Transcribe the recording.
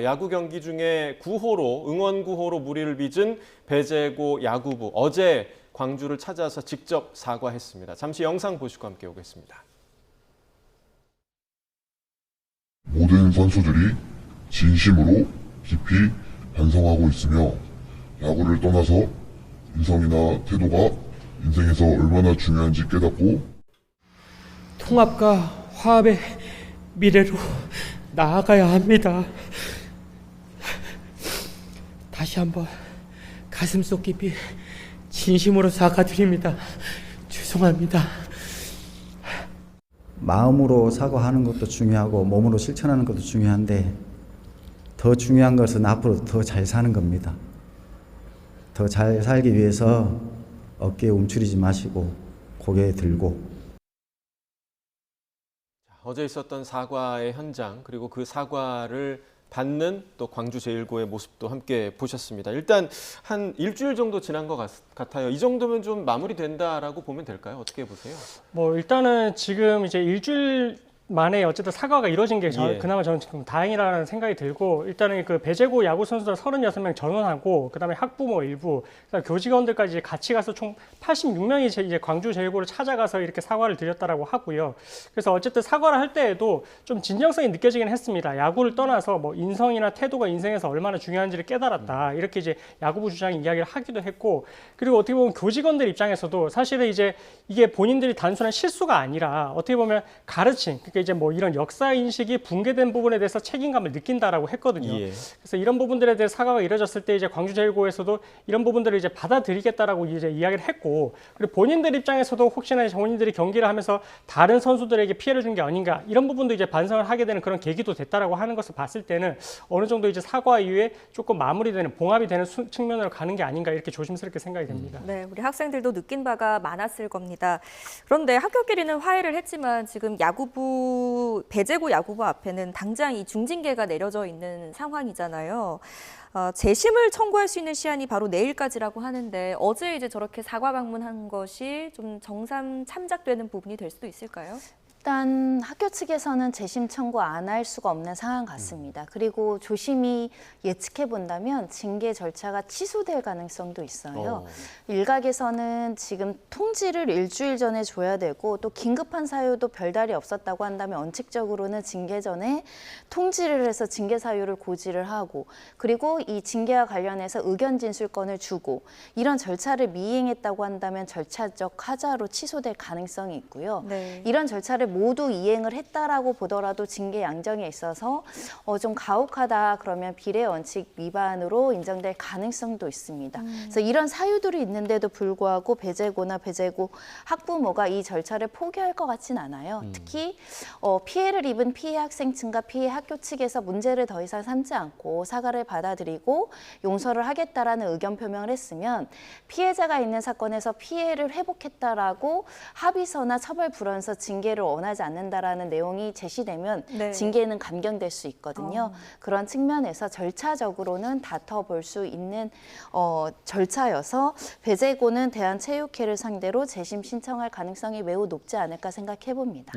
야구 경기 중에 구호로 응원 구호로 무리를 빚은 배재고 야구부 어제 광주를 찾아서 직접 사과했습니다. 잠시 영상 보시고 함께 오겠습니다. 모든 선수들이 진심으로 깊이 반성하고 있으며 야구를 떠나서 인성이나 태도가 인생에서 얼마나 중요한지 깨닫고 통합과 화합의 미래로 나아가야 합니다. 다시 한번 가슴속 깊이 진심으로 사과드립니다. 죄송합니다. 마음으로 사과하는 것도 중요하고 몸으로 실천하는 것도 중요한데 더 중요한 것은 앞으로 더 잘 사는 겁니다. 더 잘 살기 위해서 어깨에 움츠리지 마시고 고개 들고. 어제 있었던 사과의 현장 그리고 그 사과를 받는 또 광주 제1고의 모습도 함께 보셨습니다. 일단 한 일주일 정도 지난 것 같아요. 이 정도면 좀 마무리된다라고 보면 될까요? 어떻게 보세요? 일단은 지금 이제 일주일 만에 어쨌든 사과가 이루어진 게 그나마 저는 지금 다행이라는 생각이 들고, 일단은 그 배재고 야구 선수들 36명 전원하고 그다음에 학부모 일부, 그다음에 교직원들까지 같이 가서 총 86명이 이제 광주 제1고를 찾아가서 이렇게 사과를 드렸다라고 하고요. 그래서 어쨌든 사과를 할 때에도 좀 진정성이 느껴지긴 했습니다. 야구를 떠나서 뭐 인성이나 태도가 인생에서 얼마나 중요한지를 깨달았다, 이렇게 이제 야구부 주장이 이야기를 하기도 했고, 그리고 어떻게 보면 교직원들 입장에서도 사실은 이제 이게 본인들이 단순한 실수가 아니라 어떻게 보면 가르침, 그러니까 이제 뭐 이런 역사 인식이 붕괴된 부분에 대해서 책임감을 느낀다라고 했거든요. 그래서 이런 부분들에 대해 사과가 이뤄졌을 때 이제 광주 제1고에서도 이런 부분들을 이제 받아들이겠다라고 이제 이야기를 했고, 그리고 본인들 입장에서도 혹시나 본인들이 경기를 하면서 다른 선수들에게 피해를 준 게 아닌가, 이런 부분도 이제 반성을 하게 되는 그런 계기도 됐다라고 하는 것을 봤을 때는 어느 정도 이제 사과 이후에 조금 마무리되는, 봉합이 되는 측면으로 가는 게 아닌가, 이렇게 조심스럽게 생각이 됩니다. 네, 우리 학생들도 느낀 바가 많았을 겁니다. 그런데 학교끼리는 화해를 했지만 지금 야구부, 배재고 야구부 앞에는 당장 이 중징계가 내려져 있는 상황이잖아요. 재심을 청구할 수 있는 시한이 바로 내일까지라고 하는데 어제 이제 저렇게 사과 방문한 것이 좀 정상 참작되는 부분이 될 수도 있을까요? 일단 학교 측에서는 재심 청구 안 할 수가 없는 상황 같습니다. 그리고 조심히 예측해 본다면 징계 절차가 취소될 가능성도 있어요. 일각에서는 지금 통지를 일주일 전에 줘야 되고, 또 긴급한 사유도 별다리 없었다고 한다면 원칙적으로는 징계 전에 통지를 해서 징계 사유를 고지를 하고, 그리고 이 징계와 관련해서 의견 진술권을 주고, 이런 절차를 미행했다고 한다면 절차적 하자로 취소될 가능성이 있고요. 이런 절차를 모두 이행을 했다라고 보더라도 징계 양정에 있어서 좀 가혹하다 그러면 비례 원칙 위반으로 인정될 가능성도 있습니다. 그래서 이런 사유들이 있는데도 불구하고 배재고나 배재고 학부모가 이 절차를 포기할 것 같진 않아요. 특히 피해를 입은 피해 학생층과 피해 학교 측에서 문제를 더 이상 삼지 않고 사과를 받아들이고 용서를 하겠다라는 의견 표명을 했으면, 피해자가 있는 사건에서 피해를 회복했다라고 합의서나 처벌 불원서 징계를 원하지 않는다라는 내용이 제시되면 징계는 감경될 수 있거든요. 그런 측면에서 절차적으로는 다퉈볼 수 있는 절차여서 배재고는 대한체육회를 상대로 재심 신청할 가능성이 매우 높지 않을까 생각해 봅니다.